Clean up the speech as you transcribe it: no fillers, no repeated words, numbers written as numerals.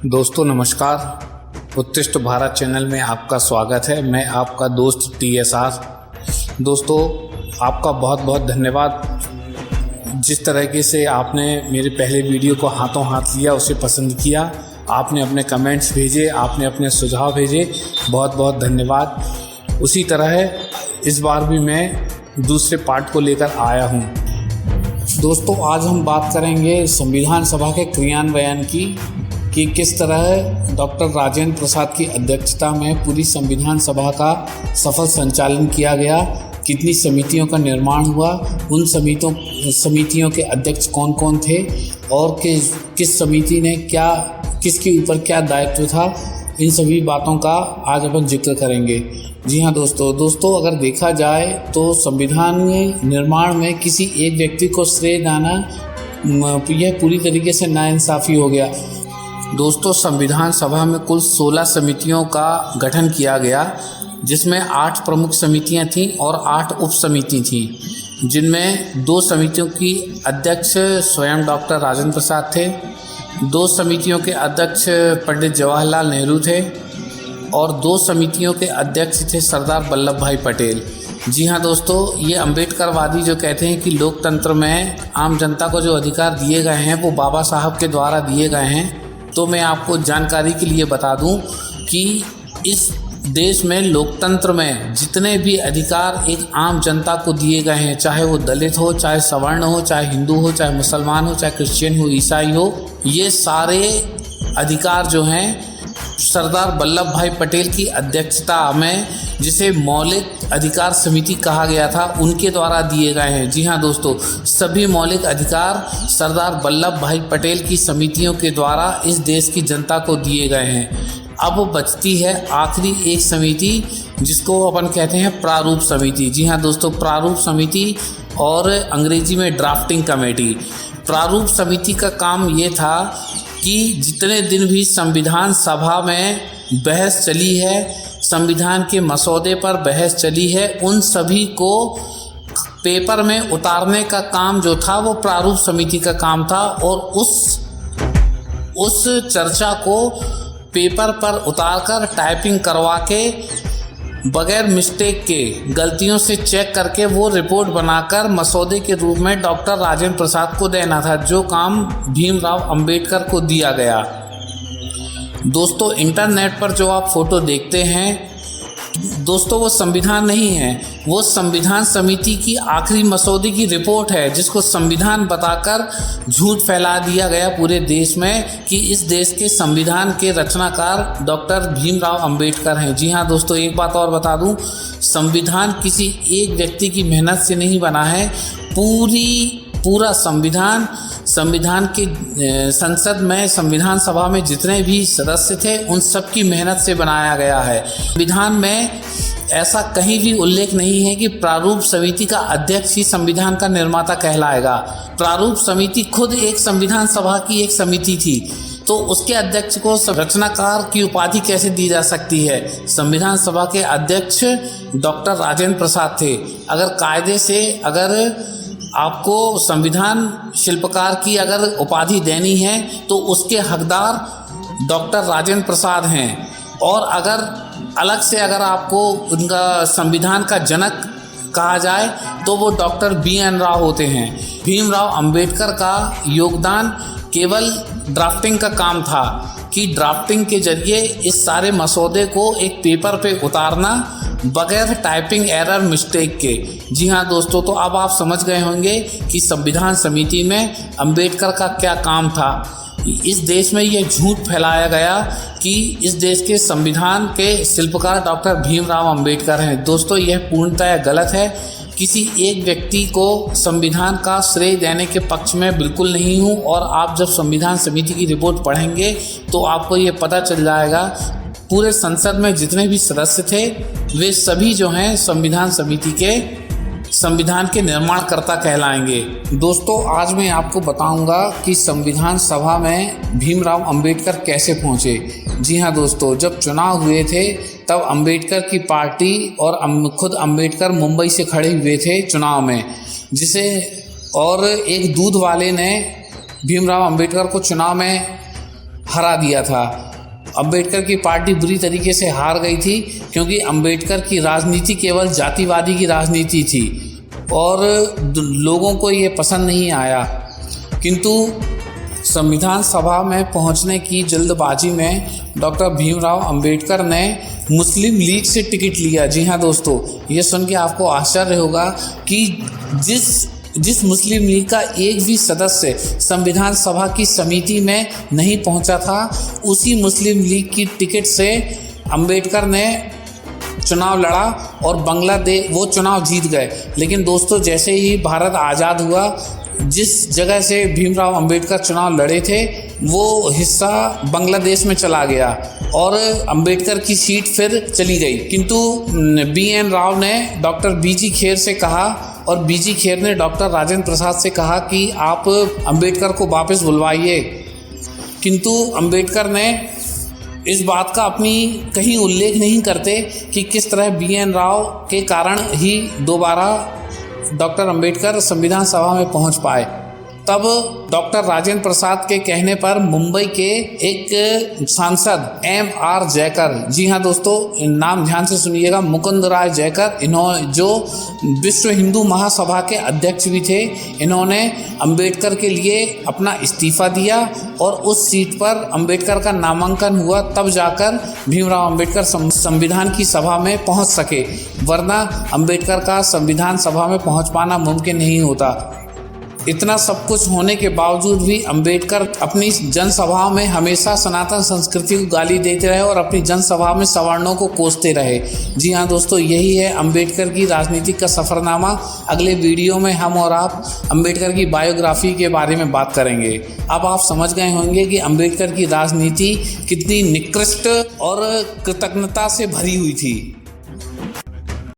दोस्तों नमस्कार। उत्कृष्ट भारत चैनल में आपका स्वागत है। मैं आपका दोस्त TSR। दोस्तों आपका बहुत बहुत धन्यवाद। जिस तरीके से आपने मेरे पहले वीडियो को हाथों हाथ लिया, उसे पसंद किया, आपने अपने कमेंट्स भेजे, आपने अपने सुझाव भेजे, बहुत बहुत धन्यवाद। उसी तरह इस बार भी मैं दूसरे पार्ट को लेकर आया हूँ। दोस्तों आज हम बात करेंगे संविधान सभा के क्रियान्वयन की, कि किस तरह डॉक्टर राजेंद्र प्रसाद की अध्यक्षता में पूरी संविधान सभा का सफल संचालन किया गया, कितनी समितियों का निर्माण हुआ, उन समितियों के अध्यक्ष कौन कौन थे और किस समिति ने किसके ऊपर क्या दायित्व था, इन सभी बातों का आज अपन जिक्र करेंगे। जी हाँ दोस्तों अगर देखा जाए तो संविधान निर्माण में किसी एक व्यक्ति को श्रेय देना यह पूरी तरीके से नाइंसाफ़ी हो गया। दोस्तों संविधान सभा में कुल 16 समितियों का गठन किया गया, जिसमें 8 प्रमुख समितियां थीं और 8 उप समिति थी, जिनमें 2 समितियों की अध्यक्ष स्वयं डॉक्टर राजेंद्र प्रसाद थे, 2 समितियों के अध्यक्ष पंडित जवाहरलाल नेहरू थे और 2 समितियों के अध्यक्ष थे सरदार वल्लभ भाई पटेल। जी हाँ दोस्तों, ये अम्बेडकरवादी जो कहते हैं कि लोकतंत्र में आम जनता को जो अधिकार दिए गए हैं वो बाबा साहब के द्वारा दिए गए हैं, तो मैं आपको जानकारी के लिए बता दूं कि इस देश में लोकतंत्र में जितने भी अधिकार एक आम जनता को दिए गए हैं, चाहे वो दलित हो, चाहे सवर्ण हो, चाहे हिंदू हो, चाहे मुसलमान हो, चाहे क्रिश्चियन हो, ईसाई हो, ये सारे अधिकार जो हैं सरदार वल्लभ भाई पटेल की अध्यक्षता में, जिसे मौलिक अधिकार समिति कहा गया था, उनके द्वारा दिए गए हैं। जी हाँ दोस्तों, सभी मौलिक अधिकार सरदार वल्लभ भाई पटेल की समितियों के द्वारा इस देश की जनता को दिए गए हैं। अब बचती है आखिरी एक समिति, जिसको अपन कहते हैं प्रारूप समिति। जी हाँ दोस्तों, प्रारूप समिति और अंग्रेजी में ड्राफ्टिंग कमेटी। प्रारूप समिति का काम ये था कि जितने दिन भी संविधान सभा में बहस चली है, संविधान के मसौदे पर बहस चली है, उन सभी को पेपर में उतारने का काम जो था वो प्रारूप समिति का काम था, और उस चर्चा को पेपर पर उतारकर टाइपिंग करवा के बगैर मिस्टेक के, गलतियों से चेक करके वो रिपोर्ट बनाकर मसौदे के रूप में डॉक्टर राजेंद्र प्रसाद को देना था, जो काम भीमराव अंबेडकर को दिया गया। दोस्तों इंटरनेट पर जो आप फोटो देखते हैं दोस्तों, वो संविधान नहीं है, वो संविधान समिति की आखिरी मसौदे की रिपोर्ट है, जिसको संविधान बताकर झूठ फैला दिया गया पूरे देश में कि इस देश के संविधान के रचनाकार डॉक्टर भीमराव अंबेडकर हैं। जी हाँ दोस्तों, एक बात और बता दूं, संविधान किसी एक व्यक्ति की मेहनत से नहीं बना है, पूरा संविधान के संसद में, संविधान सभा में जितने भी सदस्य थे उन सब की मेहनत से बनाया गया है। संविधान में ऐसा कहीं भी उल्लेख नहीं है कि प्रारूप समिति का अध्यक्ष ही संविधान का निर्माता कहलाएगा। प्रारूप समिति खुद एक संविधान सभा की एक समिति थी, तो उसके अध्यक्ष को रचनाकार की उपाधि कैसे दी जा सकती है? संविधान सभा के अध्यक्ष डॉक्टर राजेंद्र प्रसाद थे। अगर कायदे से आपको संविधान शिल्पकार की अगर उपाधि देनी है तो उसके हकदार डॉक्टर राजेंद्र प्रसाद हैं, और अगर अलग से आपको उनका संविधान का जनक कहा जाए तो वो डॉक्टर BN राव होते हैं। भीमराव अंबेडकर का योगदान केवल ड्राफ्टिंग का काम था, कि ड्राफ्टिंग के जरिए इस सारे मसौदे को एक पेपर पे उतारना बगैर टाइपिंग एरर मिस्टेक के। जी हाँ दोस्तों, तो अब आप समझ गए होंगे कि संविधान समिति में अंबेडकर का क्या काम था। इस देश में यह झूठ फैलाया गया कि इस देश के संविधान के शिल्पकार डॉक्टर भीमराव अंबेडकर हैं। दोस्तों यह पूर्णतः गलत है। किसी एक व्यक्ति को संविधान का श्रेय देने के पक्ष में बिल्कुल नहीं हूँ, और आप जब संविधान समिति की रिपोर्ट पढ़ेंगे तो आपको ये पता चल जाएगा पूरे संसद में जितने भी सदस्य थे वे सभी जो हैं संविधान समिति के संविधान के निर्माणकर्ता कहलाएंगे। दोस्तों आज मैं आपको बताऊंगा कि संविधान सभा में भीमराव अंबेडकर कैसे पहुंचे। जी हाँ दोस्तों, जब चुनाव हुए थे तब अंबेडकर की पार्टी और खुद अंबेडकर मुंबई से खड़े हुए थे चुनाव में, और एक दूध वाले ने भीमराव अंबेडकर को चुनाव में हरा दिया था। अंबेडकर की पार्टी बुरी तरीके से हार गई थी, क्योंकि अंबेडकर की राजनीति केवल जातिवादी की राजनीति थी और लोगों को ये पसंद नहीं आया। किंतु संविधान सभा में पहुंचने की जल्दबाजी में डॉक्टर भीमराव अंबेडकर ने मुस्लिम लीग से टिकट लिया। जी हाँ दोस्तों, ये सुन के आपको आश्चर्य होगा कि जिस मुस्लिम लीग का एक भी सदस्य संविधान सभा की समिति में नहीं पहुंचा था, उसी मुस्लिम लीग की टिकट से अंबेडकर ने चुनाव लड़ा और बांग्लादेश वो चुनाव जीत गए। लेकिन दोस्तों, जैसे ही भारत आज़ाद हुआ, जिस जगह से भीमराव अंबेडकर चुनाव लड़े थे वो हिस्सा बांग्लादेश में चला गया और अंबेडकर की सीट फिर चली गई। किंतु BN राव ने डॉक्टर BG खेर से कहा और BG खेर ने डॉक्टर राजेंद्र प्रसाद से कहा कि आप अंबेडकर को वापस बुलवाइए। किंतु अंबेडकर ने इस बात का अपनी कहीं उल्लेख नहीं करते कि किस तरह BN राव के कारण ही दोबारा डॉक्टर अंबेडकर संविधान सभा में पहुंच पाए। तब डॉक्टर राजेंद्र प्रसाद के कहने पर मुंबई के एक सांसद MR जयकर, जी हाँ दोस्तों, नाम ध्यान से सुनिएगा, मुकुंद राय जयकर, इन्होंने जो विश्व हिंदू महासभा के अध्यक्ष भी थे, इन्होंने अंबेडकर के लिए अपना इस्तीफा दिया और उस सीट पर अंबेडकर का नामांकन हुआ। तब जाकर भीमराव अंबेडकर संविधान की सभा में पहुंच सके, वरना अंबेडकर का संविधान सभा में पहुंच पाना मुमकिन नहीं होता। इतना सब कुछ होने के बावजूद भी अंबेडकर अपनी जनसभाओं में हमेशा सनातन संस्कृति को गाली देते रहे और अपनी जनसभा में सवर्णों को कोसते रहे। जी हाँ दोस्तों, यही है अंबेडकर की राजनीतिक का सफ़रनामा। अगले वीडियो में हम और आप अंबेडकर की बायोग्राफी के बारे में बात करेंगे। अब आप समझ गए होंगे कि अंबेडकर की राजनीति कितनी निकृष्ट और कृतज्ञता से भरी हुई थी।